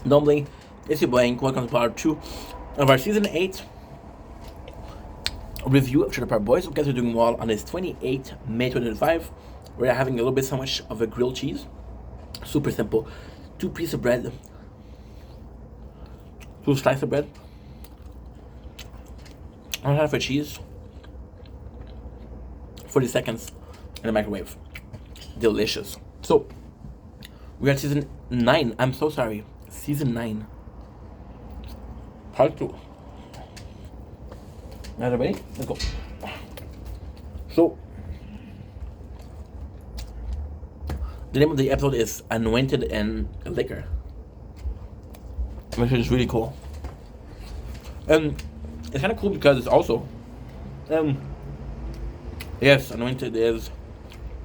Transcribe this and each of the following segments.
Normally, it's your boy. Welcome to part 2 of our season 8 review of Trailer Park Boys. You guys are doing well on this 28th May 2025. We're having a little bit so much of a grilled cheese. Super simple. 2 pieces of bread, 2 slices of bread, 1/2 of cheese, 40 seconds in the microwave. Delicious. So, we're at season 9. I'm so sorry. Season 9. Part 2. Are you ready? Let's go. So, the name of the episode is Anointed in Liquor, which is really cool. And it's kind of cool because it's also, yes, anointed is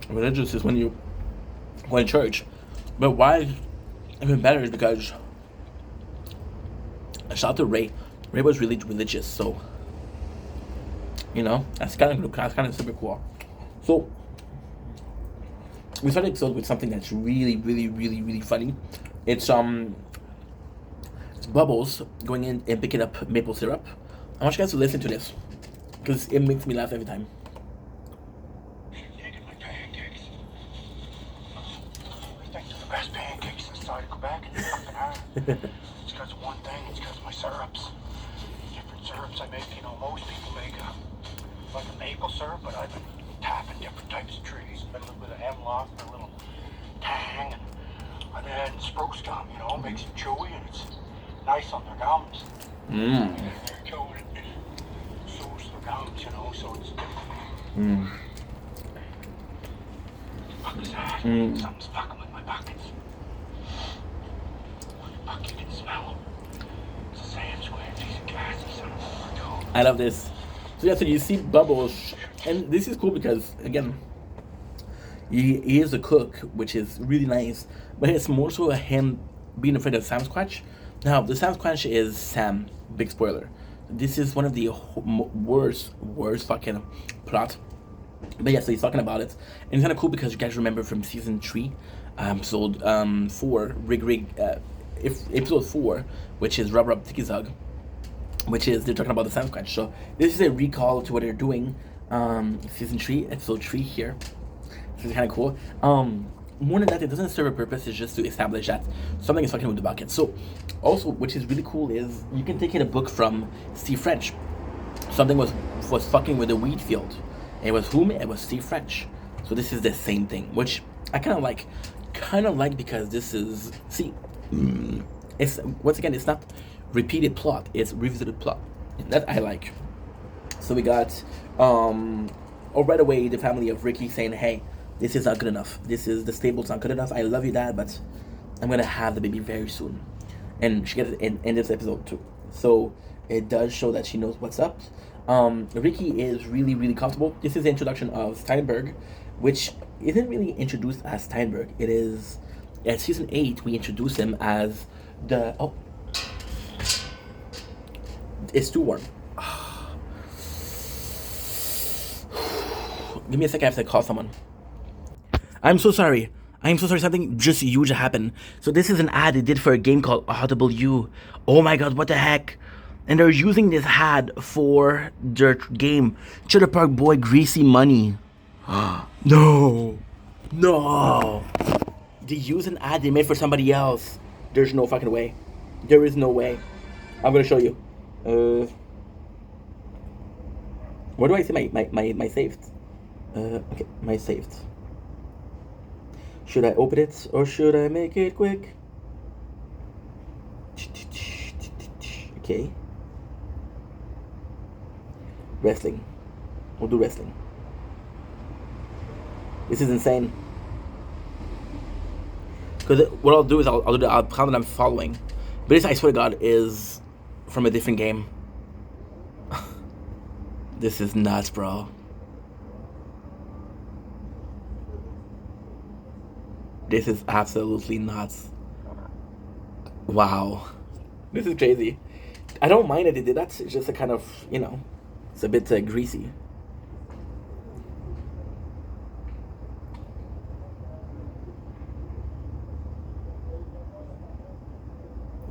religious, is when you go to church. But why it's even better is because, shout out to Ray. Ray was really religious, so, that's kind of super cool. So, we started the episode with something that's really, really, really, really funny. It's Bubbles going in and picking up maple syrup. I want you guys to listen to this because it makes me laugh every time. Taking my pancakes. I think they're the best pancakes inside of Quebec. Fucking are. It's because of one thing. It's because of my syrups. Different syrups I make. Most people make like a maple syrup, but I've been tapping different types of trees. A little bit of hemlock, a little tang, and then spruce gum. Makes it chewy and it's nice on their gums. They're chewy and soothes their gums. So it's different. What is that? Something's fucking with my pockets. Fuck, you can smell them. It's a Sam Square piece of glassy son of a too. I love this. So yeah, so you see Bubbles, and this is cool because again, he is a cook, which is really nice. But it's more so a him being afraid of Sasquatch. Now the Sasquatch is Sam. Big spoiler. This is one of the worst fucking plot. But yeah, so he's talking about it, and it's kind of cool because you guys remember from season 3, episode 4, episode 4, which is Rub Rub Tiki Zug, which is they're talking about the Sasquatch. So this is a recall to what they're doing, season 3, episode 3 here. So it's kind of cool. More than that, it doesn't serve a purpose. It's just to establish that something is fucking with the bucket. So, also, which is really cool, is you can take in a book from Steve French. Something was fucking with the wheat field. And it was whom? It was Steve French. So this is the same thing, which I kind of like. Because this is it's once again, it's not repeated plot. It's revisited plot. That I like. So we got right away the family of Ricky saying, "Hey, this is not good enough. The stable's not good enough. I love you, Dad, but I'm gonna have the baby very soon." And she gets it in this episode too. So it does show that she knows what's up. Ricky is really, really comfortable. This is the introduction of Steinberg, which isn't really introduced as Steinberg. It is at season 8 we introduce him as it's too warm. Give me a second, I have to call someone. I'm so sorry. Something just huge happened. So this is an ad they did for a game called Audible U. Oh my god, what the heck? And they're using this ad for their game, Trailer Park Boy Greasy Money. No. They use an ad they made for somebody else. There's no fucking way. There is no way. I'm gonna show you. Where do I see my saved? Okay, my saved. Should I open it or should I make it quick? Okay. Wrestling. We'll do wrestling. This is insane. Because what I'll do is I'll count that I'm following. But this, I swear to God, is from a different game. This is nuts, bro. This is absolutely nuts. Wow. This is crazy. I don't mind that they did that. It's just a kind of, it's a bit greasy.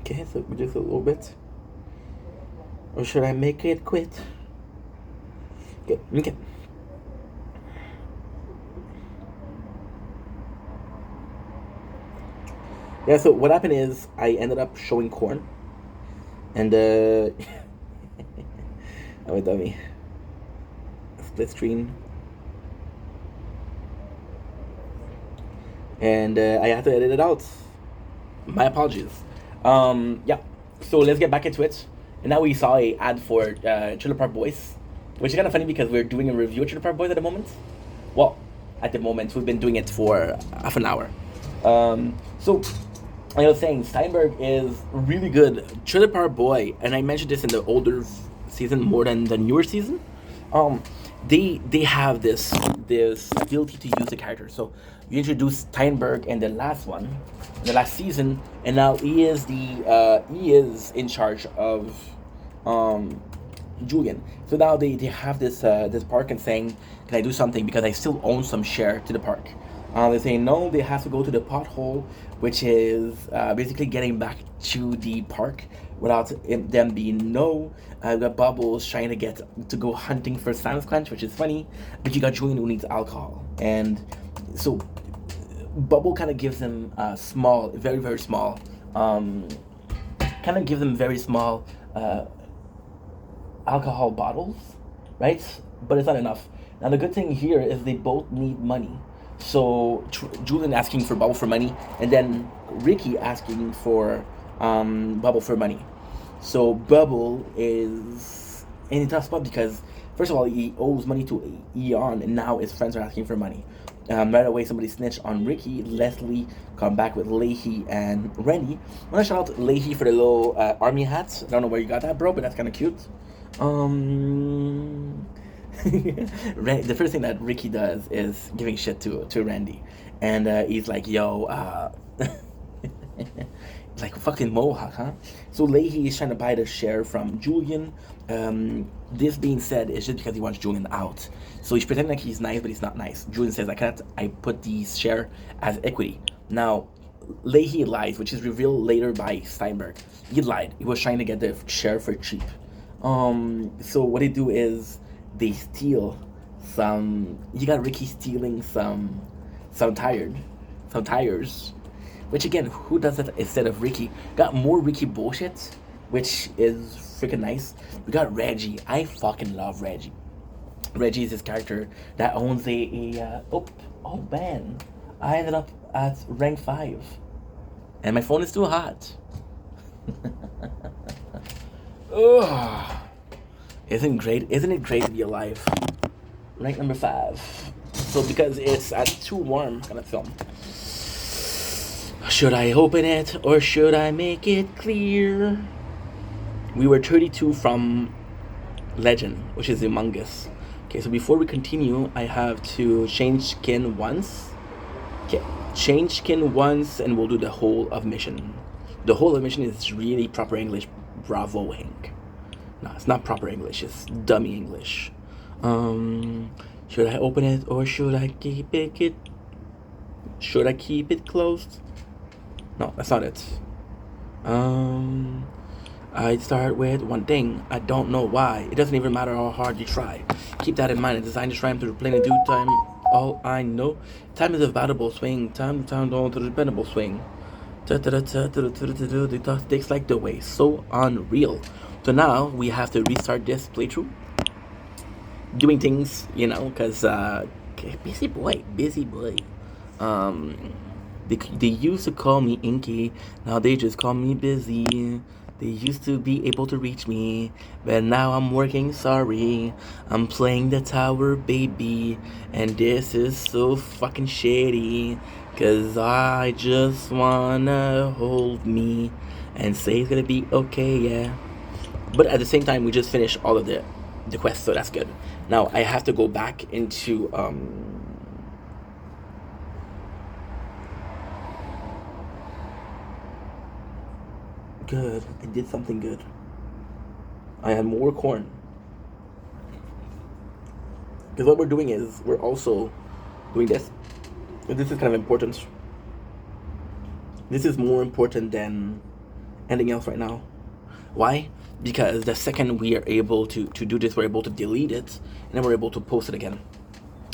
Okay, so just a little bit. Or should I make it quit? Okay. Yeah, so what happened is I ended up showing corn. And, I'm a dummy. Split screen. And I had to edit it out. My apologies. Yeah. So let's get back into it. And now we saw a ad for Trailer Park Boys, which is kind of funny because we're doing a review of Trailer Park Boys at the moment. Well, at the moment we've been doing it for half an hour. So like I was saying, Steinberg is really good. Trailer Park Boy, and I mentioned this in the older season more than the newer season. They have this ability to use the character. So you introduce Steinberg in the last one, in the last season, and now he is in charge of Julian. So now they have this park and saying, can I do something because I still own some share to the park. They're saying no, they have to go to the pothole, which is basically getting back to the park without them being no. Got Bubbles trying to go hunting for Sasquatch, which is funny, but you got Julian who needs alcohol, and so Bubble kind of gives them small, very very small, kind of gives them very small alcohol bottles, right? But it's not enough. Now the good thing here is they both need money. So Julian asking for Bubble for money, and then Ricky asking for Bubble for money. So Bubble is in a tough spot because first of all he owes money to Eon, and now his friends are asking for money. Right away somebody snitched on Ricky. Leslie come back with Leahy and Randy. I want to shout out Leahy for the little army hats. I don't know where you got that, bro, but that's kind of cute. The first thing that Ricky does is giving shit to Randy, and he's like, "Yo, like fucking Mohawk, huh?" So Leahy is trying to buy the share from Julian. This being said, it's just because he wants Julian out. So he's pretending like he's nice, but he's not nice. Julian says, I put these share as equity. Now, Leahy lies, which is revealed later by Steinberg. He lied. He was trying to get the share for cheap. So what they do is they steal some. You got Ricky stealing some tires. Which again, who does that instead of Ricky? Got more Ricky bullshit, which is freaking nice. We got Reggie. I fucking love Reggie. Reggie is this character that owns oh man, I ended up at rank 5, and my phone is too hot. Ugh. Isn't it great to be alive? Rank number 5. So because it's too warm, I'm gonna film. Should I open it or should I make it clear? We were 32 from Legend, which is humongous. Okay, so before we continue, I have to change skin once. Okay, change skin once and we'll do the whole of mission. The whole of mission is really proper English. Bravo, Hank. No, it's not proper English, it's dummy English. Should I open it or should I keep it? Should I keep it closed? No, that's not it. I'd start with one thing. I don't know why. It doesn't even matter how hard you try. Keep that in mind. It's designed to try to play in due time. All I know, time is a valuable swing. Time don't to the dependable swing. The takes like the way. So unreal. So now we have to restart this playthrough. Doing things, because busy boy. They used to call me Inky, now they just call me Busy. They used to be able to reach me, but now I'm working, sorry. I'm playing the tower, baby, and this is so fucking shady. Cause I just wanna hold me and say it's gonna be okay, yeah. But at the same time, we just finished all of the quests, so that's good. Now I have to go back into good. I did something good. I had more corn. Because what we're doing is we're also doing this. And this is kind of important. This is more important than anything else right now. Why? Because the second we are able to do this, we're able to delete it, and then we're able to post it again.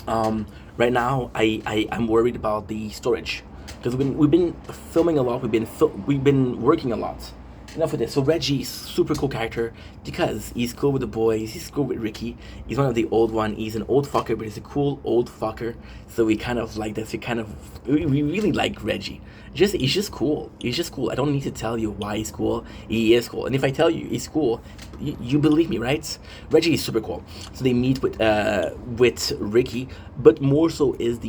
Right now, I'm worried about the storage because we've been filming a lot. We've been working a lot. Enough with this. So Reggie's super cool character because he's cool with the boys. He's cool with Ricky. He's one of the old one. He's an old fucker, but he's a cool old fucker. So we kind of like this. We really like Reggie. He's just cool. He's just cool. I don't need to tell you why he's cool. He is cool. And if I tell you he's cool, you believe me, right? Reggie is super cool. So they meet with Ricky, but more so it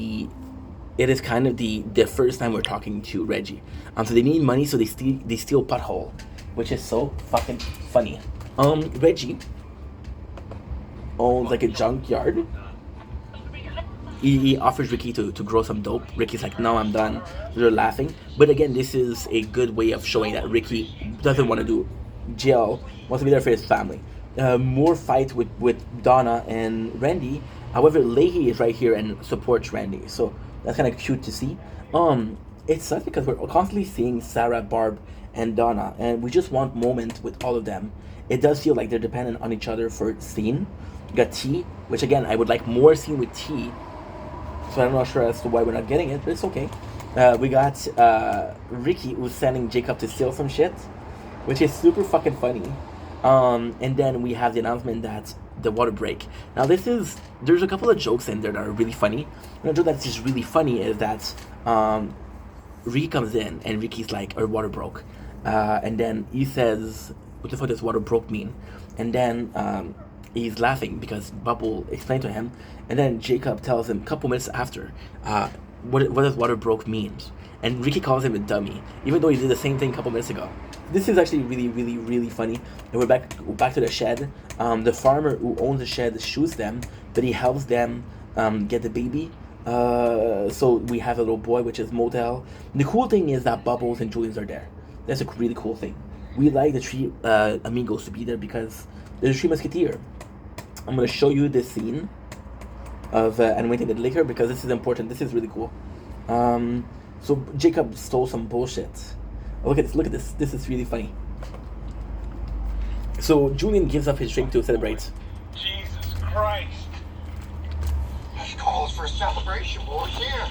is kind of the first time we're talking to Reggie. So they need money, so they steal Butthole, which is so fucking funny. Reggie owns like a junkyard. He offers Ricky to grow some dope. Ricky's like, no, I'm done. They're laughing. But again, this is a good way of showing that Ricky doesn't want to do jail, wants to be there for his family. More fight with Donna and Randy. However, Leahy is right here and supports Randy. So that's kind of cute to see. It sucks because we're constantly seeing Sarah, Barb, and Donna, and we just want moments with all of them. It does feel like they're dependent on each other for scene. We got T, which again, I would like more scene with T. So I'm not sure as to why we're not getting it, but it's okay. We got Ricky, who's sending Jacob to steal some shit, which is super fucking funny. And then we have the announcement that the water break. Now there's a couple of jokes in there that are really funny. And a joke that's just really funny is that Ricky comes in and Ricky's like, our water broke. And then he says, what the fuck does water broke mean? And then he's laughing because Bubble explained to him. And then Jacob tells him a couple minutes after, what does water broke mean? And Ricky calls him a dummy, even though he did the same thing a couple minutes ago. This is actually really, really, really funny. And we're back to the shed. The farmer who owns the shed shoots them, but he helps them get the baby. So we have a little boy, which is Model. The cool thing is that Bubbles and Julians are there. That's a really cool thing. We like the three amigos to be there because there's a three musketeer. I'm going to show you this scene of anointing the liquor because this is important. This is really cool. So Jacob stole some bullshit. Look at this. This is really funny. So Julian gives up his drink to celebrate. Jesus Christ. This calls for a celebration, boys. Here.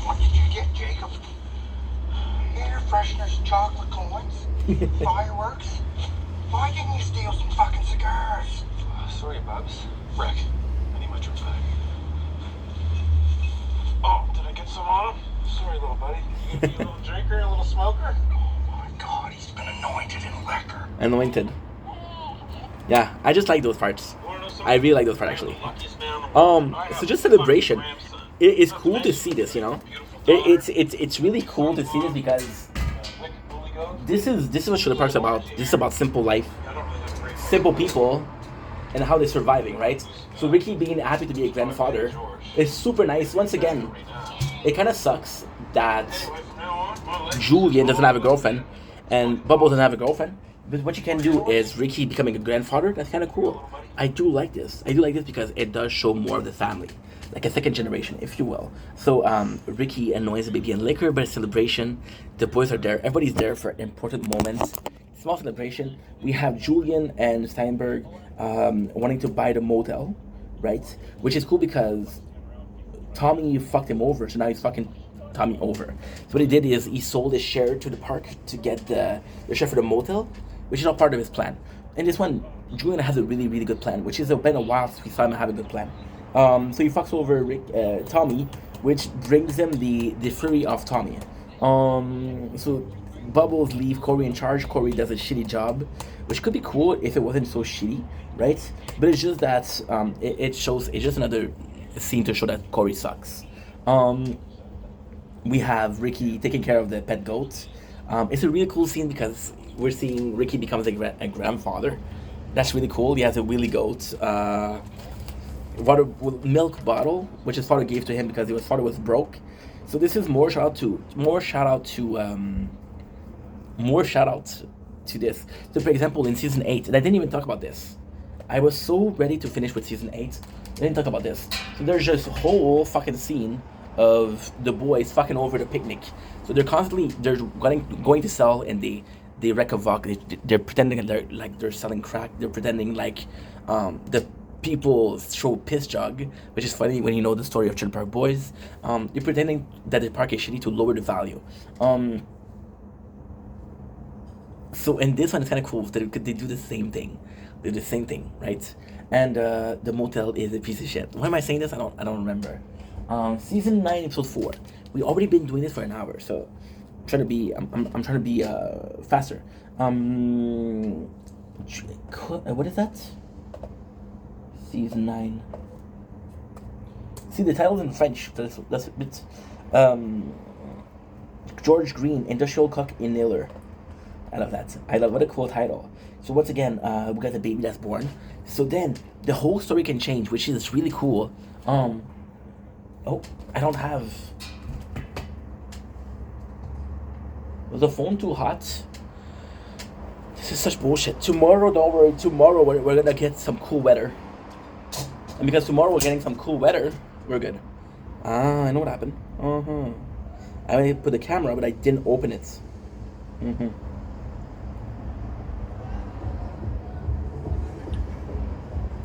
What did you get, Jacob? Air fresheners, chocolate coins, fireworks. Why didn't you steal some fucking cigars? Sorry, Bubs. Rick, I need my drink back. Oh, did I get some on him? Sorry, little buddy. You a little drinker, a little smoker? Oh my God, he's been anointed in liquor. Anointed. Yeah, I just like those parts. I really like those parts actually. So just celebration. It's cool to see this, you know. It's really cool to see this because this is what Trailer Park's about. This is about simple life, simple people, and how they're surviving, right? So Ricky being happy to be a grandfather is super nice. Once again, it kind of sucks that Julian doesn't have a girlfriend and Bubble doesn't have a girlfriend. But what you can do is Ricky becoming a grandfather. That's kind of cool. I do like this. Because it does show more of the family, like a second generation, if you will. So Ricky annoys the baby in liquor, but it's celebration. The boys are there. Everybody's there for important moments. Small celebration. We have Julian and Steinberg wanting to buy the motel, right? Which is cool because Tommy fucked him over, so now he's fucking Tommy over. So what he did is he sold his share to the park to get the share for the motel, which is all part of his plan. And this one, Julian has a really, really good plan, which has been a while since we saw him have a good plan. So he fucks over Tommy, which brings him the fury of Tommy. So Bubbles leave Corey in charge. Corey does a shitty job, which could be cool if it wasn't so shitty, right? But it's just that it's just another scene to show that Corey sucks. We have Ricky taking care of the pet goat. It's a really cool scene because we're seeing Ricky becomes a grandfather. That's really cool. He has a wheelie goat, milk bottle, which his father gave to him because his father was broke. So this is more shout out to this. So for example, in season 8, and I didn't even talk about this. I was so ready to finish with season 8. I didn't talk about this. So there's just a whole fucking scene of the boys fucking over the picnic. So they're going to sell in the they wreck a vodka. They're pretending that they're selling crack. They're pretending like the people throw piss jug, which is funny when you know the story of Trailer Park Boys. They're pretending that the park is shitty to lower the value. So in this one, it's kind of cool. They do the same thing. They do the same thing, right? And the motel is a piece of shit. Why am I saying this? I don't remember. Season 9, episode 4. We already been doing this for an hour, so I'm trying to be faster. What is that? Season 9. See, the title's in French. That's a bit. George Green, Industrial Cook in Naylor. I love that. I love what a cool title. So once again, we got the baby that's born. So then the whole story can change, which is really cool. Oh, I don't have. Was the phone too hot? This is such bullshit. Tomorrow, don't worry. Tomorrow we're gonna get some cool weather. And because tomorrow we're getting some cool weather, we're good. I know what happened. I put the camera, but I didn't open it.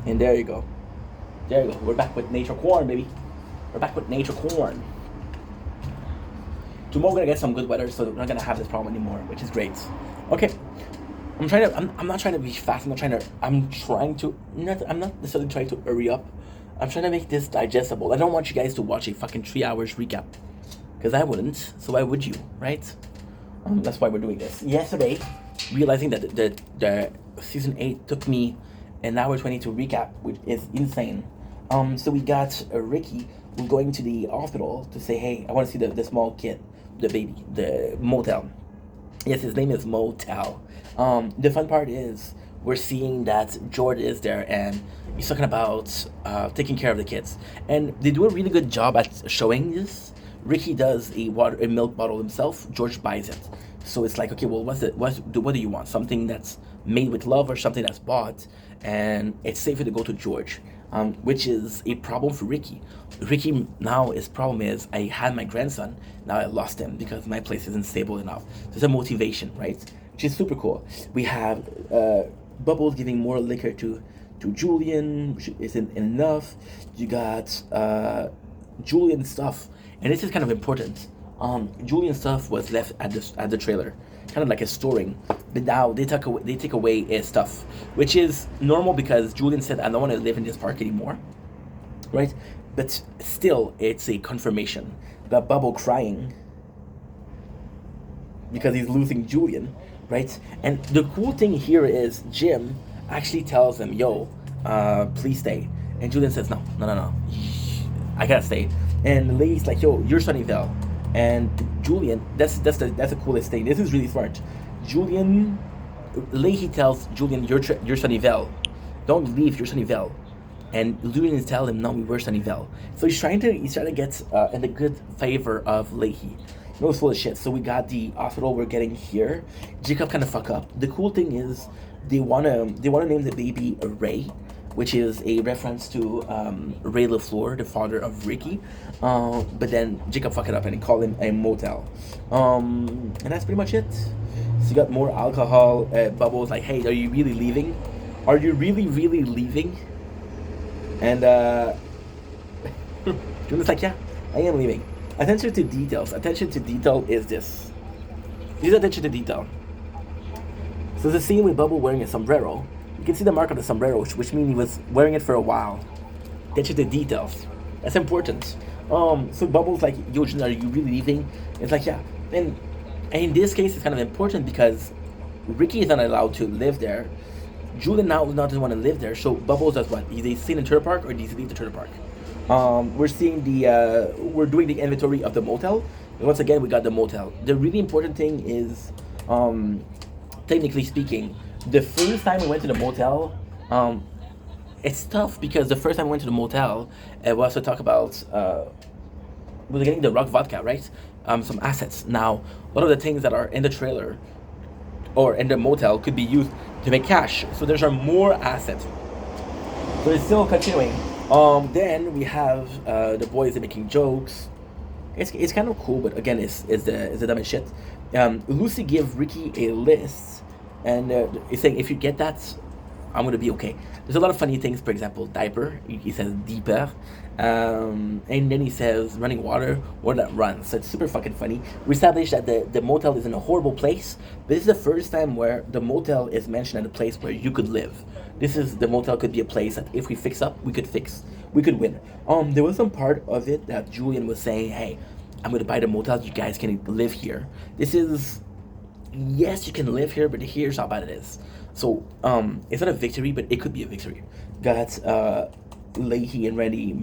And there you go. There you go. We're back with nature corn, baby. We're back with nature corn. Tomorrow we're gonna get some good weather, so we're not gonna have this problem anymore, which is great. Okay. I'm not trying to be fast. I'm not necessarily trying to hurry up. I'm trying to make this digestible. I don't want you guys to watch a fucking 3 hours recap, because I wouldn't. So why would you, right? That's why we're doing this. Yesterday, realizing that the season 8 took me an hour 20 to recap, which is insane. So we got Ricky who's going to the hospital to say, hey, I want to see the small kid, the baby, the motel. Yes, his name is Motel. The fun part is we're seeing that George is there and he's talking about taking care of the kids. And they do a really good job at showing this. Ricky does a milk bottle himself. George buys it. So it's like, okay, well, what do you want? Something that's made with love or something that's bought? And it's safer to go to George, which is a problem for Ricky. Ricky now, his problem is, I had my grandson, now I lost him because my place isn't stable enough. So it's a motivation, right? Which is super cool. We have Bubbles giving more liquor to Julian, which isn't enough. You got Julian stuff, and this is kind of important. Julian stuff was left at the trailer, kind of like a storing, but now they take away his stuff, which is normal because Julian said, I don't want to live in this park anymore, right? But still, it's a confirmation. Got Bubble crying because he's losing Julian, right? And the cool thing here is Jim actually tells him, yo, please stay. And Julian says, no, I gotta stay. And Lee's like, yo, you're Sunnyvale. And Julian, that's the coolest thing. This is really smart. Leahy tells Julian, you're Sunnyvale. Don't leave, you're Sunnyvale. And Julian tells him, no, we were Sunnyvale. So he's trying to get in the good favor of Leahy. You know, it's full of shit. So we got the hospital we're getting here. Jacob kind of fuck up. The cool thing is they wanna name the baby Ray, which is a reference to Ray LaFleur, the father of Ricky. But then Jacob fucked it up and he called him a motel. And that's pretty much it. So you got more alcohol. Bubbles like, hey, are you really leaving? Are you really, really leaving? And Julian's like, yeah, I am leaving. Attention to details. Attention to detail is this. This is attention to detail. So the scene with Bubble wearing a sombrero. You can see the mark on the sombrero, which means he was wearing it for a while. Attention to details. That's important. So Bubbles like, yo, Julian, are you really leaving? It's like, yeah. And in this case, it's kind of important because Ricky is not allowed to live there. Julian now doesn't want to live there, so Bubbles does what? Is he stay in Trailer Park or does he leave the Trailer Park? We're seeing we're doing the inventory of the motel. And once again, we got the motel. The really important thing is, technically speaking, the first time we went to the motel, it's tough because the first time we went to the motel, it was to talk about, we were getting the rock vodka, right? Some assets. Now, a lot of the things that are in the trailer or in the motel could be used to make cash. So there's more assets. So it's still continuing. Then we have the boys are making jokes. It's kind of cool, but again, it's the dumbest shit. Lucy give Ricky a list, and it's saying if you get that, I'm gonna be okay. There's a lot of funny things. For example, diaper. He says deeper, and then he says running water or that runs. So it's super fucking funny. We established that the motel is in a horrible place, but this is the first time where the motel is mentioned as a place where you could live. This is the motel could be a place that if we fix up, we could win. There was some part of it that Julian was saying, hey, I'm gonna buy the motel. You guys can live here. This is, yes, you can live here, but here's how bad it is. So it's not a victory, but it could be a victory. Got Leahy and Randy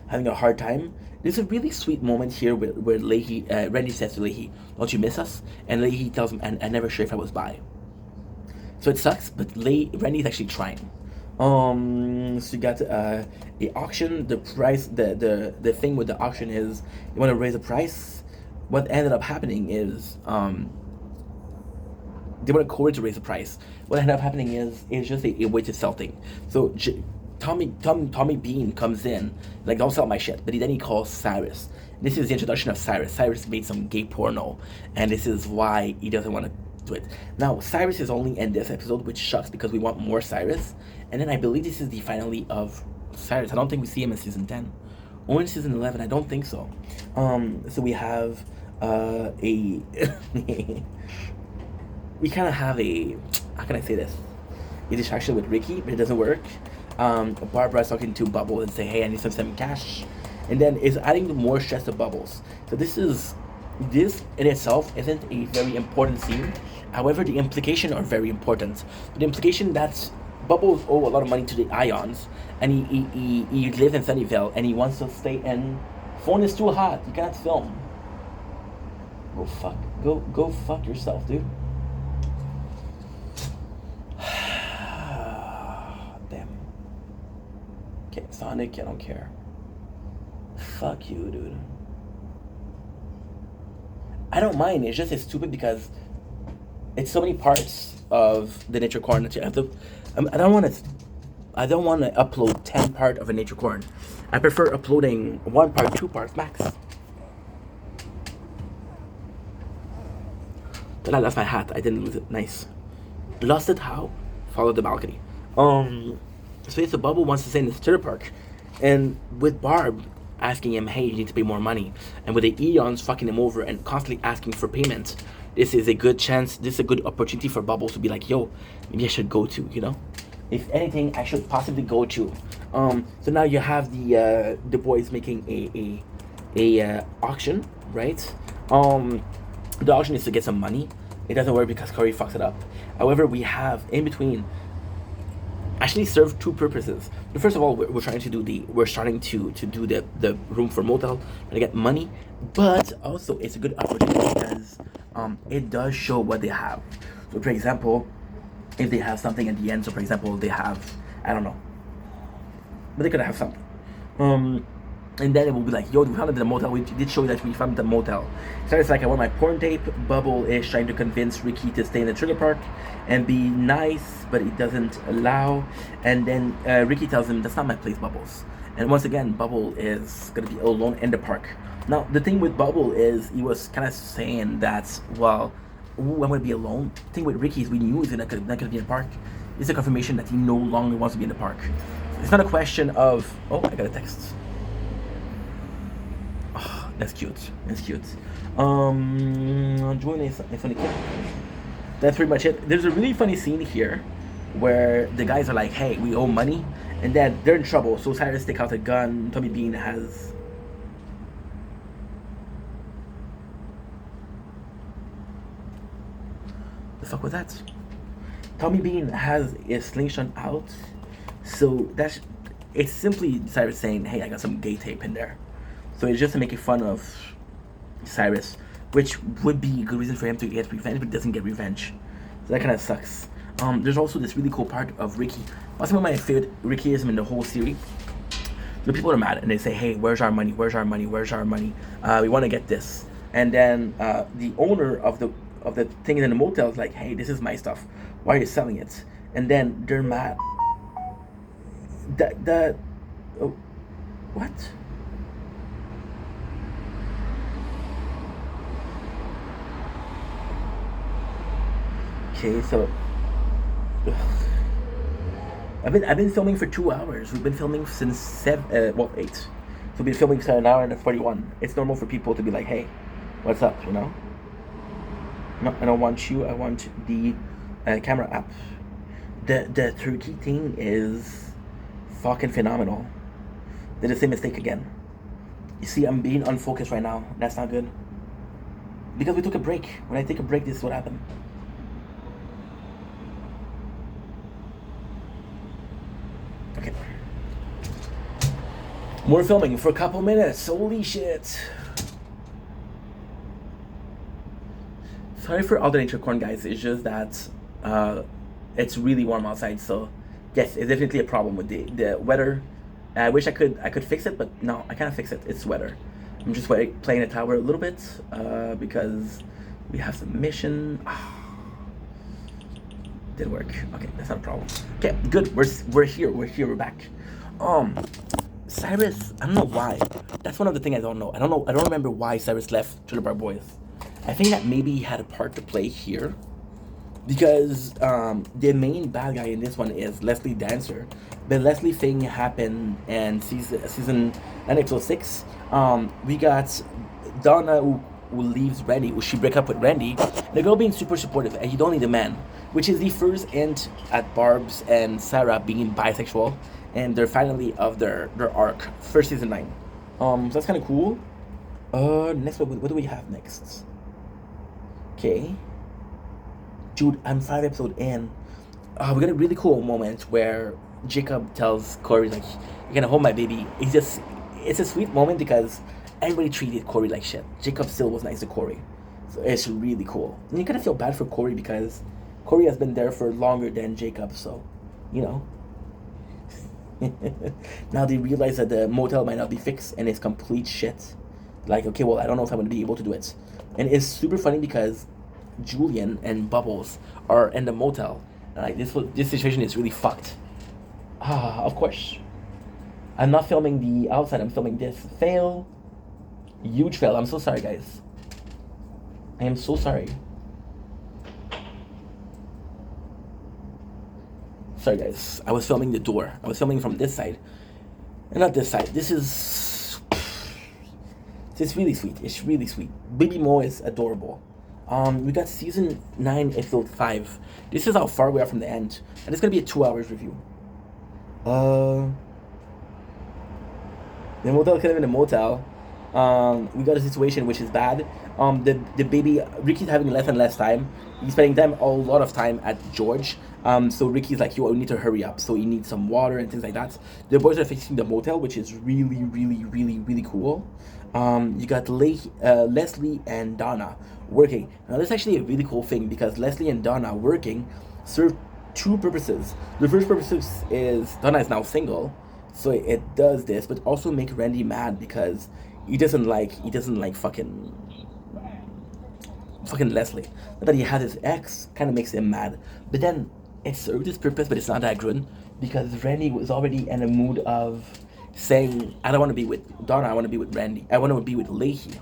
having a hard time. There's a really sweet moment here where Randy says to Leahy, "Don't you miss us?" And Leahy tells him, "And I'm never sure if I was by." So it sucks, but Randy's actually trying. So you got a auction. The price, the thing with the auction is you want to raise the price. What ended up happening is they want a court to raise the price. What ended up happening is it's just a way to sell things. So Tommy Bean comes in like, don't sell my shit, but then he calls Cyrus. This is the introduction of Cyrus. Cyrus made some gay porno, and this is why he doesn't want to do it. Now Cyrus is only in this episode, which sucks because we want more Cyrus. And then I believe this is the finale of Cyrus. I don't think we see him in season 10 or in season 11. I don't think so. So we have a we kind of have a, how can I say this? A distraction with Ricky, but it doesn't work. Barbara's talking to Bubble and say, hey, I need some cash. And then it's adding more stress to Bubbles. So this in itself isn't a very important scene. However, the implication are very important. The implication that Bubbles owe a lot of money to the Ions, and he lives in Sunnyvale, and he wants to stay in. Phone is too hot. You can't film. Go fuck yourself, dude. Damn. Okay, Sonic, I don't care. Fuck you, dude. I don't mind. It's just it's stupid because it's so many parts of the nature corn that you have to. I don't want to upload 10 part of a nature corn. I prefer uploading 1 part, 2 parts max. Then I lost my hat. I didn't lose it. Nice. Lost it how? Follow the balcony. Space of Bubble wants to stay in the stir park, and with Barb asking him, hey, you need to pay more money, and with the Eons fucking him over and constantly asking for payment, this is a good chance, this is a good opportunity for Bubbles to be like, yo, maybe I should go to, you know? If anything, I should possibly go to. So now you have the boys making a auction, right? The auction is to get some money. It doesn't work because Corey fucks it up. However, we have in between actually serve 2 purposes. First of all, we're starting to do the room for motel and to get money, but also it's a good opportunity because it does show what they have. So for example, if they have something at the end, so for example they have, I don't know, but they could have something. And then it will be like, yo, we found it in the motel. We did show you that we found the motel. So it's like, I want my porn tape. Bubble is trying to convince Ricky to stay in the trailer park and be nice, but he doesn't allow. And then Ricky tells him, that's not my place, Bubbles. And once again, Bubble is going to be alone in the park. Now, the thing with Bubble is he was kind of saying that, well, I'm going to be alone. The thing with Ricky is we knew he's not going to be in the park. It's a confirmation that he no longer wants to be in the park. It's not a question of, oh, I got a text. Oh, that's cute. That's cute. Join a funny kid. That's pretty much it. There's a really funny scene here where the guys are like, hey, we owe money, and then they're in trouble. So Cyrus takes out a gun. Tommy Bean has the fuck was that? Tommy Bean has a slingshot out. So it's simply Cyrus saying, hey, I got some gay tape in there. So it's just to make fun of Cyrus, which would be a good reason for him to get revenge, but he doesn't get revenge. So that kind of sucks. There's also this really cool part of Ricky. What's some of my favorite Rickyism in the whole series? The people are mad and they say, hey, where's our money? Where's our money? Where's our money? We want to get this. And then the owner of the thing in the motel is like, hey, this is my stuff. Why are you selling it? And then they're mad. What? Okay, so I've been filming for 2 hours. We've been filming since 8. So we've been filming for an hour and 41. It's normal for people to be like, hey, what's up, you know? No, I don't want you. I want the camera app. The Turkey thing is fucking phenomenal. Did the same mistake again. You see, I'm being unfocused right now. That's not good. Because we took a break. When I take a break, this is what happened. Okay. More filming for a couple minutes. Holy shit. Sorry for all the nature corn, guys. It's just that it's really warm outside. So yes, it's definitely a problem with the weather. I wish I could fix it, but no, I can't fix it. It's weather. I'm just playing the tower a little bit because we have some mission. Didn't work. Okay, that's not a problem. Okay, good. We're here. We're back. Cyrus, I don't know why. That's one of the things I don't know. I don't remember why Cyrus left Trailer Park Boys. I think that maybe he had a part to play here. Because the main bad guy in this one is Leslie Dancer. The Leslie thing happened in season 9, episode 6. We got Donna who leaves Randy, who she break up with Randy. The girl being super supportive, and you don't need a man, which is the first hint at Barb's and Sarah being bisexual, and they're finally of their arc for season 9. So that's kind of cool. Next, what do we have next? Okay. Dude, I'm 5 episodes in. We got a really cool moment where Jacob tells Corey, like, you're gonna hold my baby. It's a sweet moment because everybody treated Corey like shit. Jacob still was nice to Corey. So it's really cool. And you kind of feel bad for Corey because Corey has been there for longer than Jacob, so, you know. Now they realize that the motel might not be fixed and it's complete shit. Like, okay, well, I don't know if I'm gonna be able to do it. And it's super funny because Julian and Bubbles are in the motel. And like this situation is really fucked. Of course. I'm not filming the outside, I'm filming this. Fail. Huge fail. I'm so sorry, guys. I am so sorry. Sorry, guys. I was filming the door. I was filming from this side. And not this side. This is really sweet. It's really sweet. Baby Mo is adorable. We got season 9, episode 5. This is how far we are from the end. And it's gonna be a 2 hours review. The motel kind of in the motel. We got a situation which is bad. The baby, Ricky's having less and less time. He's spending a lot of time at George. So Ricky's like, yo, I need to hurry up. So he needs some water and things like that. The boys are fixing the motel, which is really, really, really, really cool. You got Leslie and Donna working. Now that's actually a really cool thing because Leslie and Donna working serve 2 purposes. The first purpose is Donna is now single, so it does this, but also make Randy mad because he doesn't like fucking Leslie. Not that he had his ex, kind of makes him mad. But then it served its purpose, but it's not that good because Randy was already in a mood of saying, I don't want to be with Donna, I want to be with Randy. I want to be with Leahy.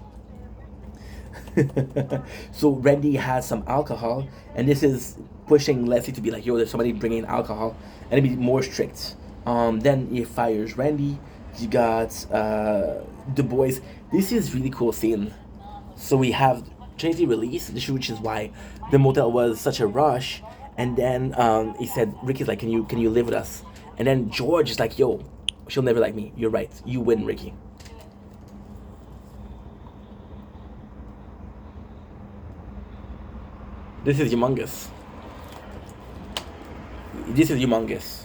So Randy has some alcohol, and this is pushing Leslie to be like, yo, there's somebody bringing alcohol, and be more strict. Then he fires Randy. You got the boys. This is really cool scene. So we have Tracy released, which is why the motel was such a rush. And then he said, Ricky's like, can you live with us? And then George is like, yo, she'll never like me. You're right. You win, Ricky. This is humongous. This is humongous.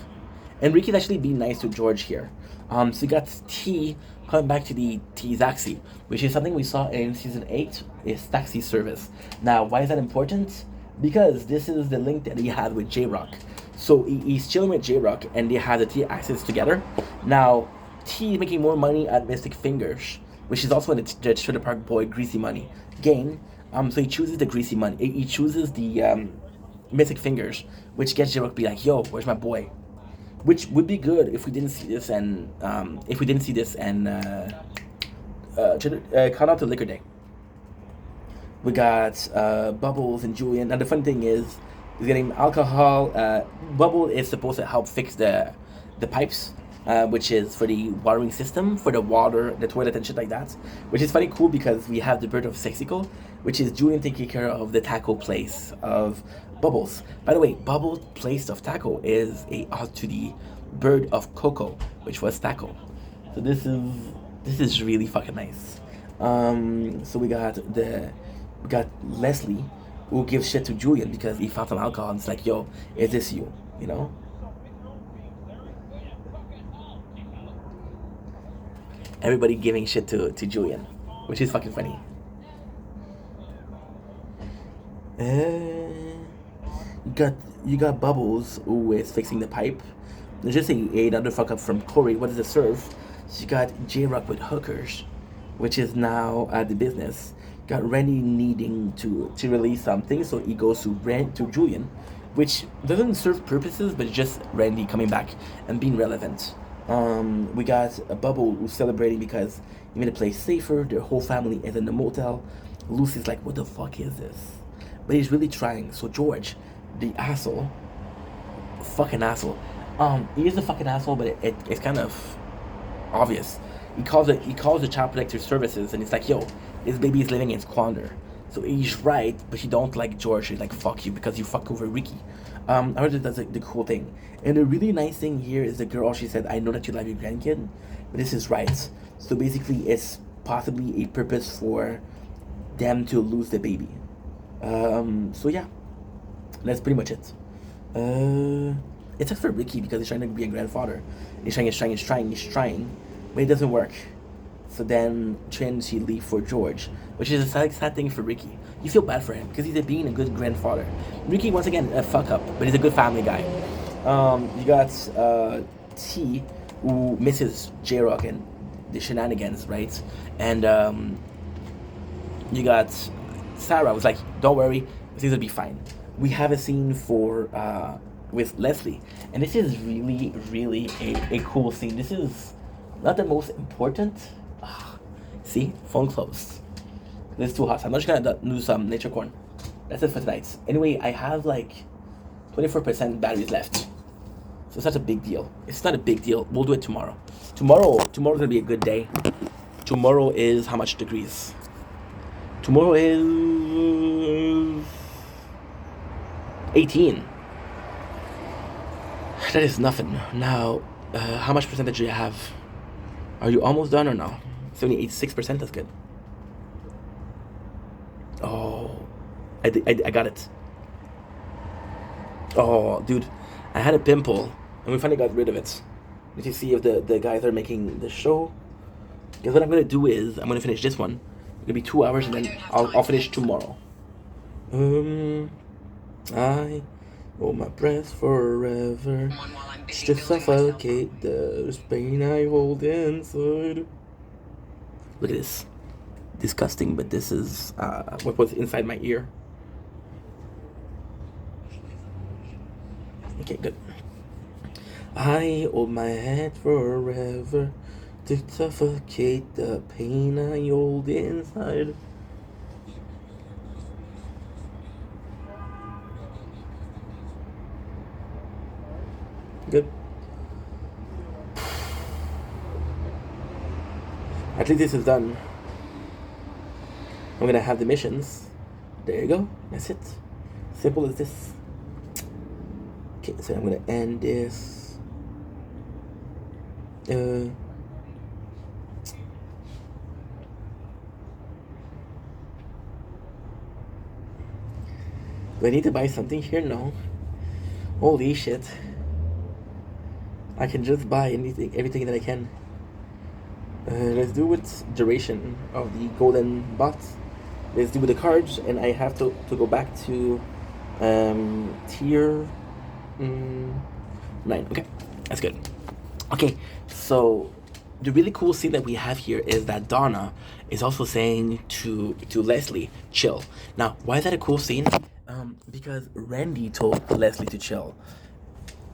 And Ricky's actually being nice to George here. So you got T coming back to the T Taxi, which is something we saw in season 8, is taxi service. Now, why is that important? Because this is the link that he had with J-Rock. So he's chilling with J-Rock, and they have the T access together. Now, T is making more money at Mystic Fingers, which is also in the Trailer Park Boy Greasy Money game. So he chooses the Greasy Money. He chooses the Mystic Fingers, which gets J-Rock to be like, yo, where's my boy? Which would be good if we didn't see this and Count Out to Liquor Day. We got Bubbles and Julian. Now the fun thing is, He's getting alcohol. Bubble is supposed to help fix the pipes, which is for the watering system, for the water, the toilet and shit like that. Which is funny cool because we have the bird of Sexico, which is Julian taking care of the taco place of Bubbles. By the way, Bubbles' place of taco is a ode to the bird of Coco, which was taco. So this is really fucking nice. So we got Leslie, who gives shit to Julian because he found some alcohol and it's like, yo, is this you? You know? Everybody giving shit to Julian, which is fucking funny. You got Bubbles who is fixing the pipe. There's just another fuck up from Corey. What does it serve? You got J Rock with hookers, which is now at the business. Got Randy needing to release something, so he goes to Julian, which doesn't serve purposes, but just Randy coming back and being relevant. We got a Bubble who's celebrating because he made the place safer. Their whole family is in the motel. Lucy's like, what the fuck is this? But he's really trying. So George, the asshole, fucking asshole. He is a fucking asshole, but it's kind of obvious. He calls the child protector services, and it's like, yo, this baby is living in squander. So he's right, but he don't like George. He's like, fuck you, because you fuck over Ricky. I heard that that's the cool thing. And the really nice thing here is the girl, she said, I know that you love your grandkid, but this is right. So basically, it's possibly a purpose for them to lose the baby. So yeah, that's pretty much it. It's just for Ricky because he's trying to be a grandfather. He's trying, but it doesn't work. So then she leave for George, which is a sad thing for Ricky. You feel bad for him because he's being a good grandfather. Ricky, once again, a fuck up, but he's a good family guy. You got T, who misses J-Rock and the shenanigans, right? And you got Sarah, was like, don't worry, things will be fine. We have a scene with Leslie, and this is really, really a cool scene. This is not the most important. See, phone closed. It's too hot. I'm not just gonna do some nature corn. That's it for tonight. Anyway, I have like 24% batteries left, so it's not a big deal. It's not a big deal. We'll do it tomorrow. Tomorrow's gonna be a good day. Tomorrow is how much degrees? Tomorrow is 18. That is nothing. Now, how much percentage do you have? Are you almost done or no? 76%, that's good. Oh, I got it. Oh, dude, I had a pimple, and we finally got rid of it. Did you see if the guys are making the show? Because what I'm going to do is, I'm going to finish this one. It's going to be 2 hours, and then I'll finish tomorrow. I hold my breath forever, just to suffocate the pain I hold inside. Look at this. Disgusting, but this is what was inside my ear. Okay, good. I hold my head forever to suffocate the pain I hold inside. Good. At least this is done. I'm gonna have the missions. There you go. That's it. Simple as this. Okay, so I'm gonna end this. Do I need to buy something here? No. Holy shit. I can just buy everything that I can. Let's do with duration of the golden bots. Let's do with the cards, and I have to go back to tier 9. Okay, that's good. Okay, so the really cool scene that we have here is that Donna is also saying to Leslie, chill. Now, why is that a cool scene? Because Randy told Leslie to chill.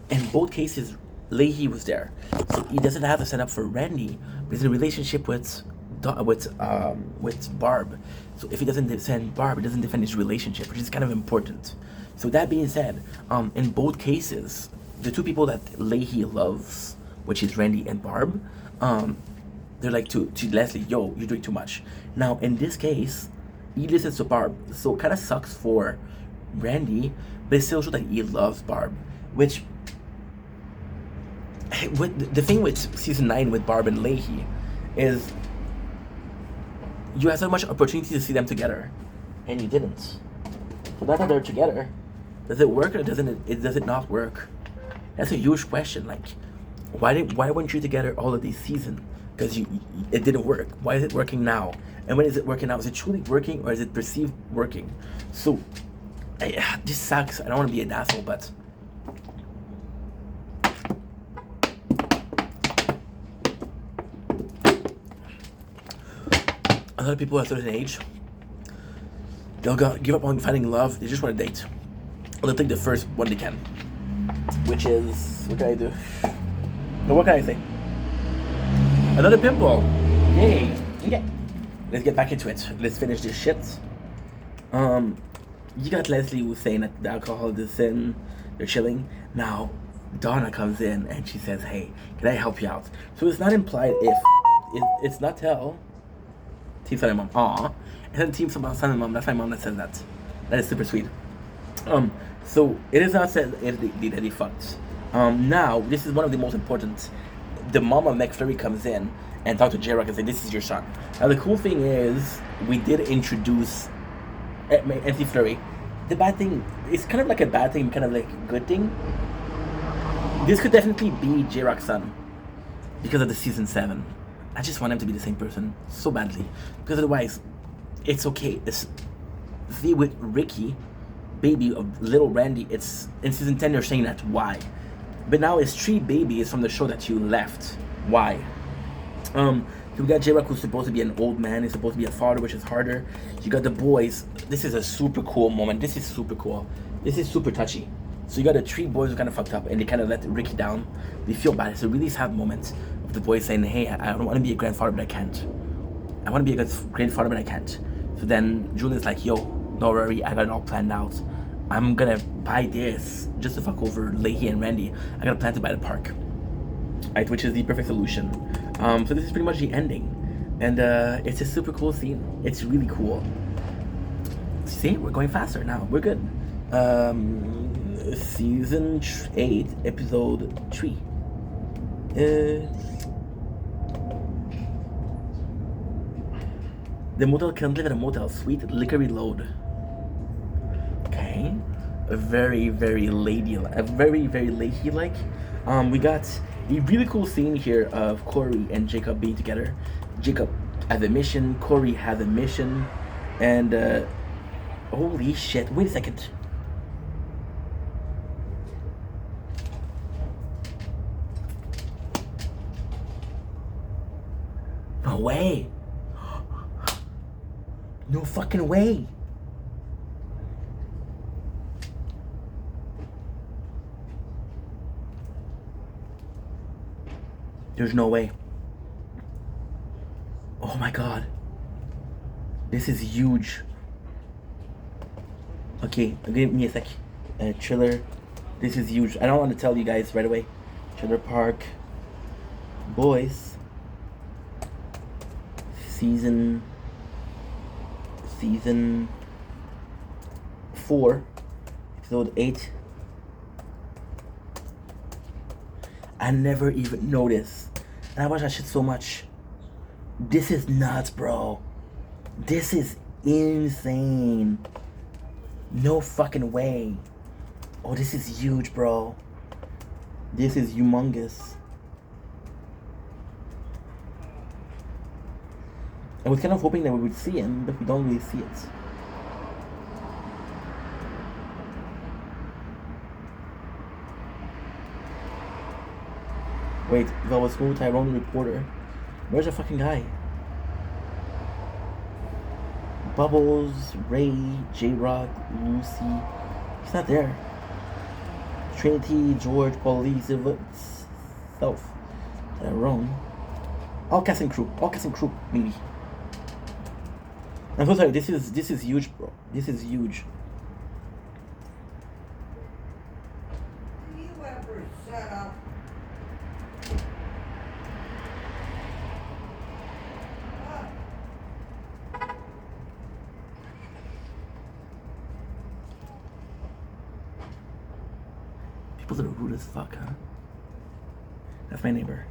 In both cases, Leahy was there, so he doesn't have to stand up for Randy, but he's in a relationship with Barb. So if he doesn't defend Barb, he doesn't defend his relationship, which is kind of important. So that being said, in both cases, the two people that Leahy loves, which is Randy and Barb, they're like to Leslie, yo, you're doing too much. Now in this case, he listens to Barb, so it kind of sucks for Randy, but it still shows that he loves Barb. Which, with the thing with season 9 with Barb and Leahy, is you had so much opportunity to see them together, and you didn't. So now that they're together, does it work or does it not work? That's a huge question. Like, why weren't you together all of these seasons? Because it didn't work. Why is it working now? And when is it working now? Is it truly working or is it perceived working? So, this sucks. I don't want to be an asshole, but a lot of people at a certain age, they'll give up on finding love. They just want to date. Or they'll take the first one they can. Which is, what can I do? But what can I say? Another pimple. Yay. Okay. Let's get back into it. Let's finish this shit. You got Leslie who's saying that the alcohol is in. They're chilling. Now, Donna comes in and she says, hey, can I help you out? So it's not implied if. It's not tell. Team Sunny Mom. Aw. And then Team Sunny Mom. That's my mom that says that. That is super sweet. So it is not said if they fucked. Now, this is one of the most important. The mom of McFlurry comes in and talks to J-Rock and says, this is your son. Now, the cool thing is, we did introduce MC Flurry. The bad thing, it's kind of like a bad thing, kind of like a good thing. This could definitely be J-Rock's son because of the season 7. I just want him to be the same person so badly. Because otherwise, it's okay. See, with Ricky, baby of little Randy, it's in season 10 they're saying that. Why? But now it's 3 babies from the show that you left. Why? So we got J-Rock who's supposed to be an old man. He's supposed to be a father, which is harder. You got the boys. This is a super cool moment. This is super cool. This is super touchy. So you got the 3 boys who kind of fucked up and they kind of let Ricky down. They feel bad. It's a really sad moment of the boys saying, hey, I don't want to be a grandfather, but I can't. I want to be a grandfather, but I can't. So then Julian's like, yo, don't worry, I got it all planned out. I'm gonna buy this just to fuck over Leahy and Randy. I got a plan to buy the park, right? Which is the perfect solution. So this is pretty much the ending, and it's a super cool scene. It's really cool. See, we're going faster now. We're good. Season 8, episode 3. The motel can't live at a motel. Sweet liquor reload. Okay, a very Leahy-like. We got a really cool scene here of Corey and Jacob being together. Jacob has a mission, Corey has a mission, and holy shit, wait a second. No way. No fucking way. There's no way. Oh my god. This is huge. Okay, give me a sec. Trailer. This is huge. I don't want to tell you guys right away. Trailer Park Boys. Season 4. Episode 8. I never even noticed. And I watch that shit so much. This is nuts, bro. This is insane. No fucking way. Oh, this is huge, bro. This is humongous. I was kind of hoping that we would see him, but we don't really see it. Wait, that was who? Tyrone Reporter. Where's the fucking guy? Bubbles, Ray, J-Rock, Lucy. He's not there. Trinity, George, Paulie, Self, Tyrone. All cast and crew, maybe. I'm so sorry. This is huge, bro. This is huge. Shut up. People are rude as fuck, huh? That's my neighbor.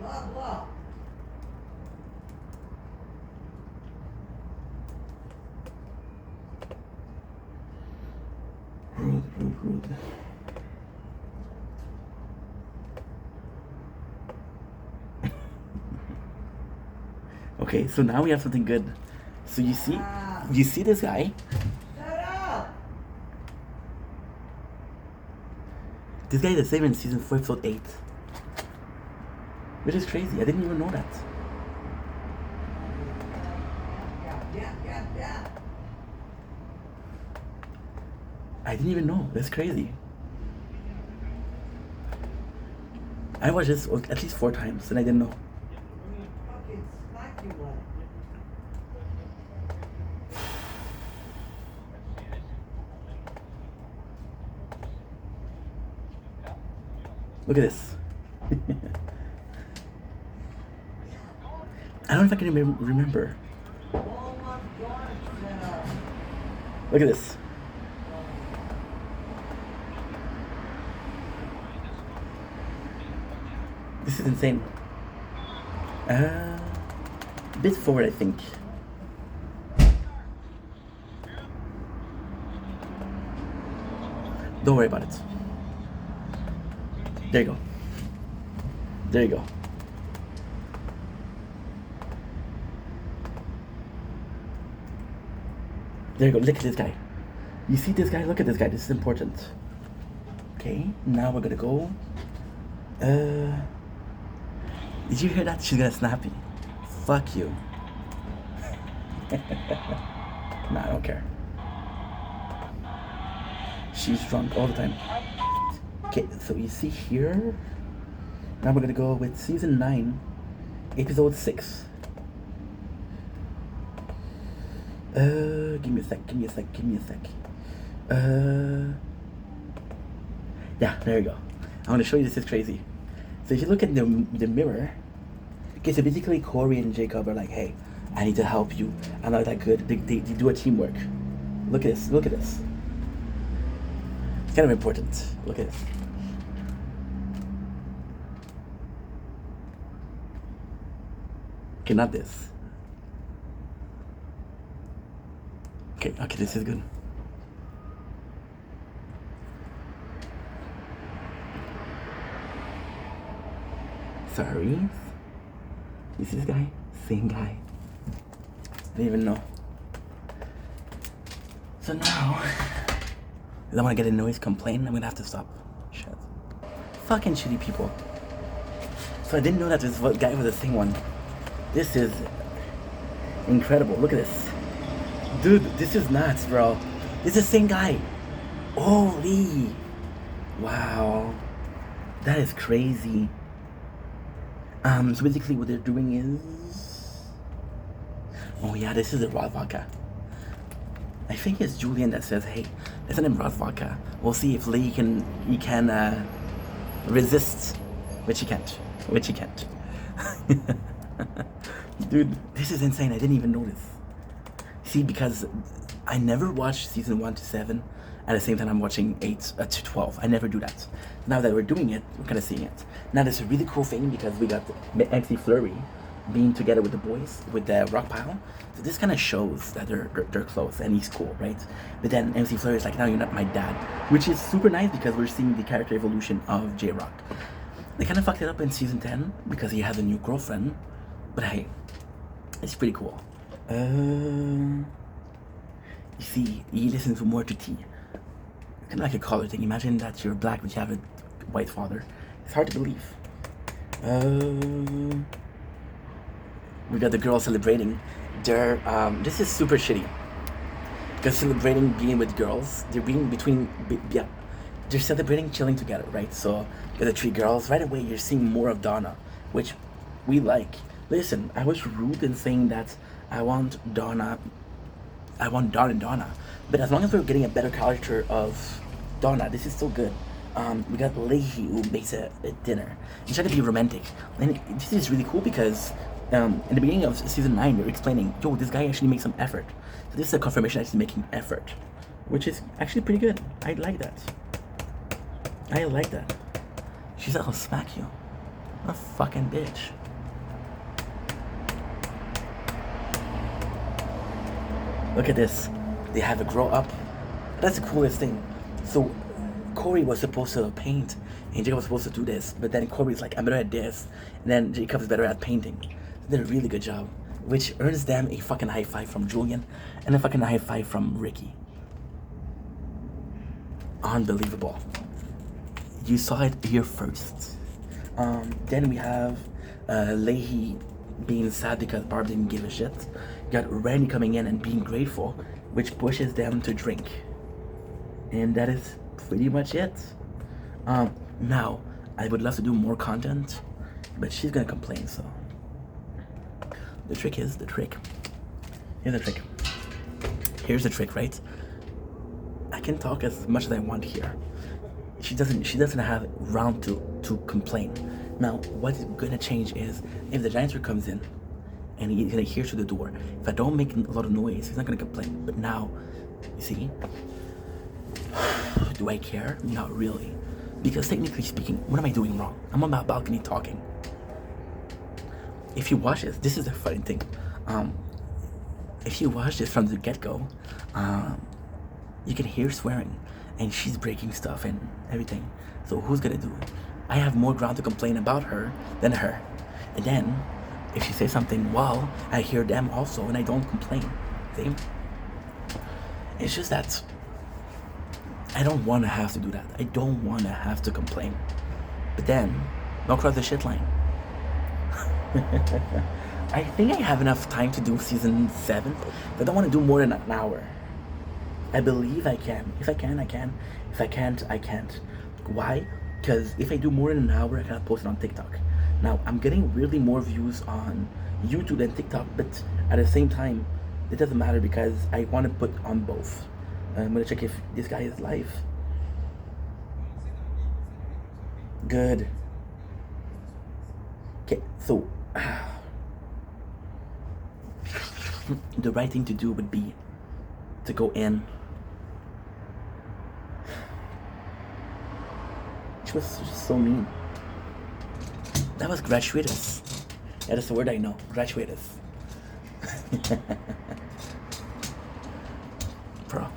Blah, blah. Rude. Okay, so now we have something good. So you see this guy? Shut up. This guy is the same in season 4, episode 8. Which is crazy. I didn't even know that. Yeah. I didn't even know. That's crazy. I watched this at least 4 times and I didn't know. Fucking smack you one. Look at this. I don't know if I can even remember. Oh my God, shut up. Look at this. This is insane. Bit forward, I think. Don't worry about it. There you go. There you go. There you go. Look at this guy. You see this guy? Look at this guy. This is important. Okay, now we're gonna go. Did you hear that? She's gonna snap me. Fuck you. Nah, I don't care. She's drunk all the time. Okay, so you see here. Now we're gonna go with season 9, episode 6. Give me a sec. Yeah, there you go. I want to show you this is crazy. So if you look at the mirror, okay, so basically Corey and Jacob are like, hey, I need to help you. I'm not that good. They do a teamwork. Look at this. It's kind of important. Look at this. Okay, not this. Okay, this is good. Sorry. You see this guy? Same guy. I didn't even know. So now, if I want to get a noise complaint, I'm gonna have to stop. Shit. Fucking shitty people. So I didn't know that this guy was the same one. This is incredible. Look at this. Dude, this is nuts, bro. It's the same guy. Holy. Wow. That is crazy. So basically what they're doing is... Oh yeah, this is the raw vodka. I think it's Julian that says, hey, let's send him raw vodka. We'll see if Lee can resist. Which he can't. Dude, this is insane. I didn't even notice. See, because I never watched season 1 to 7 at the same time I'm watching 8 to 12. I never do that. Now that we're doing it, we're kind of seeing it. Now there's a really cool thing because we got MC Fleury being together with the boys, with the rock pile. So this kind of shows that they're close and he's cool, right? But then MC Fleury is like, now you're not my dad. Which is super nice because we're seeing the character evolution of J-Rock. They kind of fucked it up in season 10 because he has a new girlfriend. But hey, it's pretty cool. You see, he listens more to T. Kind of like a color thing. Imagine that you're black but you have a white father. It's hard to believe. We got the girls celebrating. This is super shitty. Because celebrating being with girls, they're being they're celebrating chilling together, right? So with the 3 girls, right away you're seeing more of Donna, which we like. Listen, I was rude in saying that I want Donna I want Don and Donna. But as long as we're getting a better character of Donna, this is still good. We got Leahy who makes a dinner. He's trying to be romantic. And this is really cool because in the beginning of season 9, they're explaining, yo, this guy actually makes some effort. So this is a confirmation that he's making effort, which is actually pretty good. I like that. I like that. She's like, I'll smack you. A fucking bitch. Look at this. They have a grow up. That's the coolest thing. So Corey was supposed to paint and Jacob was supposed to do this, but then Corey's like, I'm better at this, and then Jacob's better at painting. They did a really good job, which earns them a fucking high five from Julian and a fucking high five from Ricky. Unbelievable. You saw it here first. Then we have Leahy being sad because Barb didn't give a shit. You got Randy coming in and being grateful, which pushes them to drink. And that is pretty much it. Now, I would love to do more content, but she's gonna complain, so. The trick is the trick. Here's the trick. Here's the trick, right? I can talk as much as I want here. She doesn't have round to complain. Now, what's gonna change is if the janitor comes in and he's gonna hear through the door. If I don't make a lot of noise, he's not gonna complain. But now, you see, do I care? Not really. Because technically speaking, what am I doing wrong? I'm on my balcony talking. If you watch this is the funny thing. If you watch this from the get-go, you can hear swearing and she's breaking stuff and everything. So who's gonna do it? I have more ground to complain about her than her. And then, if she says something, well, I hear them also and I don't complain. See? It's just that I don't want to have to do that. I don't want to have to complain. But then, don't cross the shit line. I think I have enough time to do season 7. But I don't want to do more than an hour. I believe I can. If I can, I can. If I can't, I can't. Why? Because if I do more than an hour, I cannot post it on TikTok. Now, I'm getting really more views on YouTube than TikTok, but at the same time, it doesn't matter because I want to put on both. I'm going to check if this guy is live. Good. Okay, so the right thing to do would be to go in. She was just so mean. That was gratuitous. Yeah, that's the word I know. Gratuitous. Bro.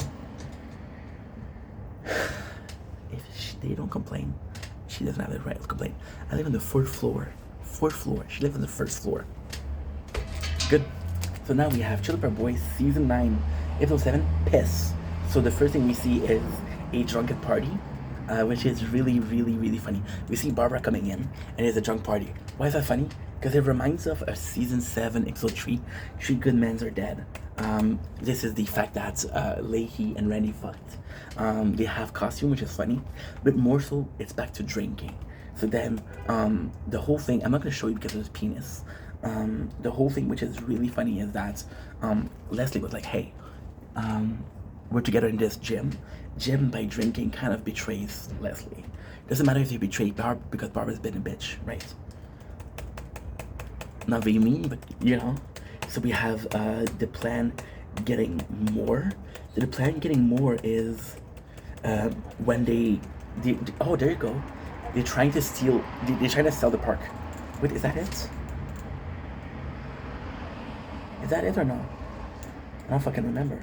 If they don't complain, she doesn't have the right to complain. I live on the 4th floor. 4th floor. She lives on the 1st floor. Good. So now we have Chili Peppers Boys season 9, episode 7, Piss. So the first thing we see is a drunken party. Which is really, really, really funny. We see Barbara coming in, and it's a drunk party. Why is that funny? Because it reminds us of season 7, episode 3, 3 good men are dead. This is the fact that Leahy and Randy fucked. They have costume, which is funny, but more so, it's back to drinking. So then, the whole thing, I'm not going to show you because of his penis. The whole thing, which is really funny, is that Leslie was like, hey, we're together in this gym. Jim, by drinking, kind of betrays Leslie. Doesn't matter if you betray Barb, because Barb has been a bitch, right? Not very mean, but you know. So we have the plan getting more. The plan getting more is when they oh, there you go. They're trying to steal. They're trying to sell the park. Wait, is that it? Is that it or no? I don't fucking remember.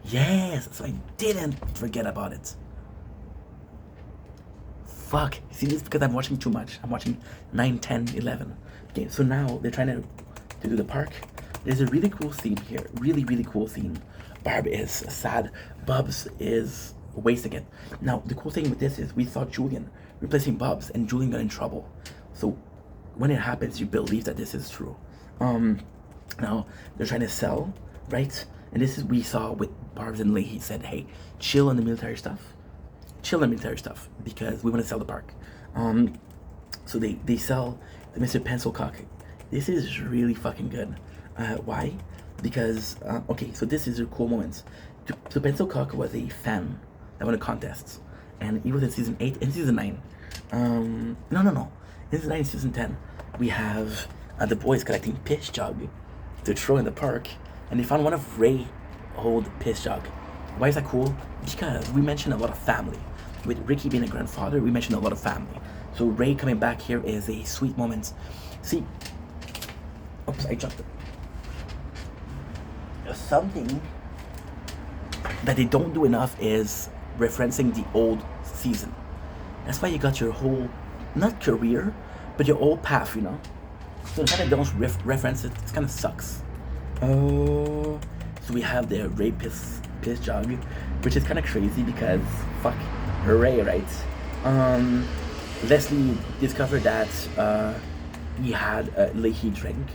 Yes, so I didn't forget about it. Fuck. See, this is because I'm watching too much. I'm watching 9, 10, 11. Okay, so now they're trying to do the park. There's a really cool scene here. Really, really cool scene. Barb is sad. Bubs is wasting it. Now, the cool thing with this is we saw Julian replacing Bubs, and Julian got in trouble. So when it happens, you believe that this is true. Now, they're trying to sell, right? And this is we saw with Barbs and Leahy said, hey, chill on the military stuff. Chill on the military stuff because we want to sell the park. So they sell the Mr. Pencilcock. This is really fucking good. Why? Because okay, so this is a cool moment. So Pencilcock was a fan that won a contest, and he was in season 8 and season 9. No. In season 9 and season 10, we have the boys collecting piss jug to throw in the park, and they found one of Ray old piss jug. Why is that cool? Because we mentioned a lot of family. With Ricky being a grandfather, we mentioned a lot of family. So Ray coming back here is a sweet moment. See, oops, I dropped it. Something that they don't do enough is referencing the old season. That's why you got your whole, not career, but your whole path, you know? So the fact that they don't reference it, it kind of sucks. So we have the Ray piss jug, which is kind of crazy because, fuck, Ray, right? Leslie discovered that he had a Leahy drink.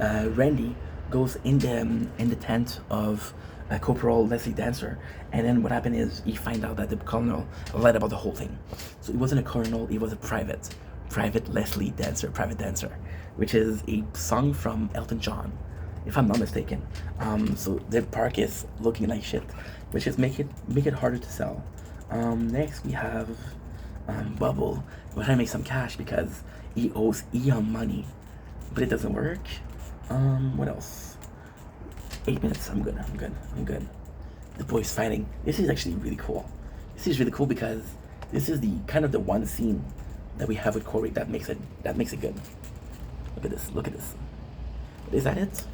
Randy goes in the tent of Corporal Leslie Dancer, and then what happened is he find out that the colonel lied about the whole thing. So he wasn't a colonel, he was a private Leslie Dancer, private dancer, which is a song from Elton John, if I'm not mistaken. So the park is looking like shit, which is make it harder to sell. Next we have Bubble. We're trying to make some cash because he owes Eon money, but it doesn't work. What else? 8 minutes. I'm good. The boys fighting. This is actually really cool. This is really cool because this is the kind of the one scene that we have with Corey that makes it good. Look at this. Is that it?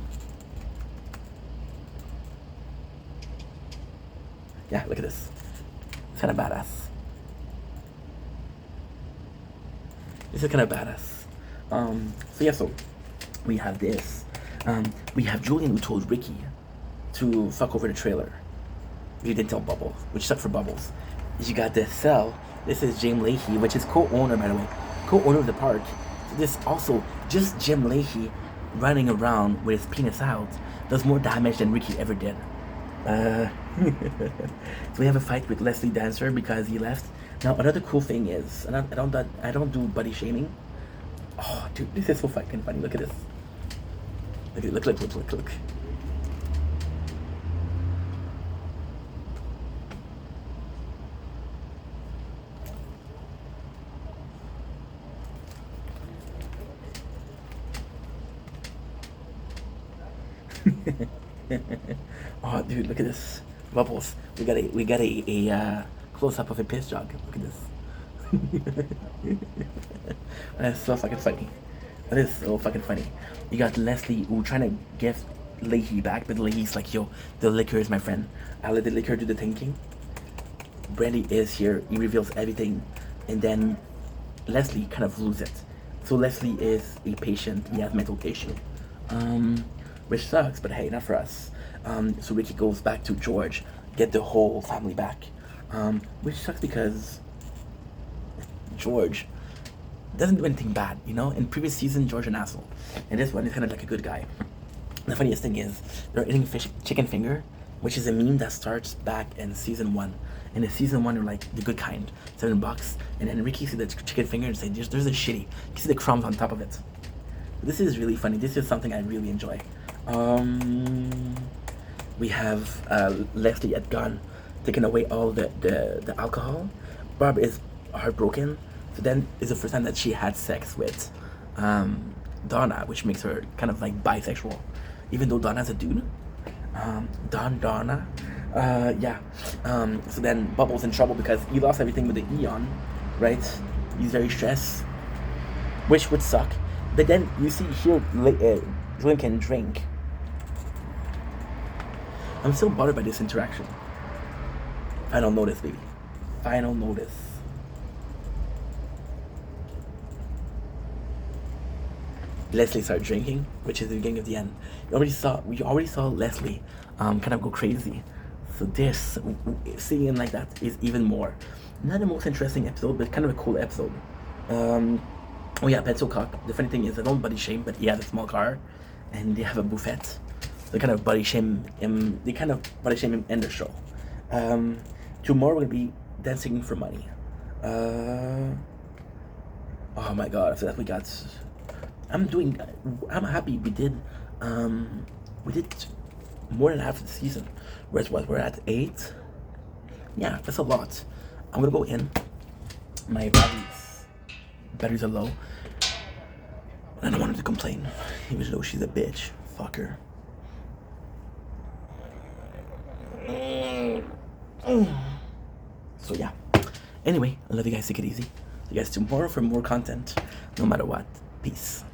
Yeah, look at this. It's kind of badass. This is kind of badass. So we have this. We have Julian who told Ricky to fuck over the trailer. He didn't tell Bubbles, which sucked for Bubbles. You got this cell. This is Jim Leahy, which is co-owner, by the way. Co-owner of the park. So this also, just Jim Leahy running around with his penis out does more damage than Ricky ever did. So we have a fight with Leslie Dancer because he left. Now another cool thing is, and I don't do body shaming. Oh, dude, this is so fucking funny. Look at this. Look. Oh, dude, look at this. Bubbles. We got a close up of a piss jug. Look at this. That's so fucking funny. That is so fucking funny. You got Leslie who trying to get Leahy back, but Leahy's like, yo, the liquor is my friend. I'll let the liquor do the thinking. Brandy is here. He reveals everything, and then Leslie kind of loses it. So Leslie is a patient. He has mental issue, which sucks. But hey, not for us. So Ricky goes back to George, get the whole family back, which sucks because George doesn't do anything bad, you know? In previous season, George an asshole. And this one is kind of like a good guy. The funniest thing is, they're eating chicken finger, which is a meme that starts back in season 1. And in season 1, they're like the good kind, $7. And then Ricky sees the chicken finger and says, there's a shitty. You see the crumbs on top of it. This is really funny. This is something I really enjoy. We have Leslie at gun, taking away all the alcohol. Barb is heartbroken. So then is the first time that she had sex with Donna, which makes her kind of like bisexual, even though Donna's a dude. Donna. So then Bubbles in trouble because he lost everything with the Eon, right? He's very stressed, which would suck. But then you see here, Julian can drink. I'm still bothered by this interaction. Final notice, baby. Final notice. Leslie started drinking, which is the beginning of the end. We already saw Leslie kind of go crazy. So this, seeing him like that is even more. Not the most interesting episode, but kind of a cool episode. Oh yeah, Pencilcock. The funny thing is, I don't body shame, but he has a small car, and they have a buffet. They kind of body shame him. They kind of body shame him in the show. Tomorrow we're gonna be dancing for money. Oh my god, so that we got. I'm happy we did more than half of the season. Whereas what, we're at 8? Yeah, that's a lot. I'm gonna go in. My batteries are low. I don't want her to complain, even though she's a bitch. Fuck her. So yeah. Anyway, I love you guys. Take it easy. See you guys tomorrow for more content. No matter what. Peace.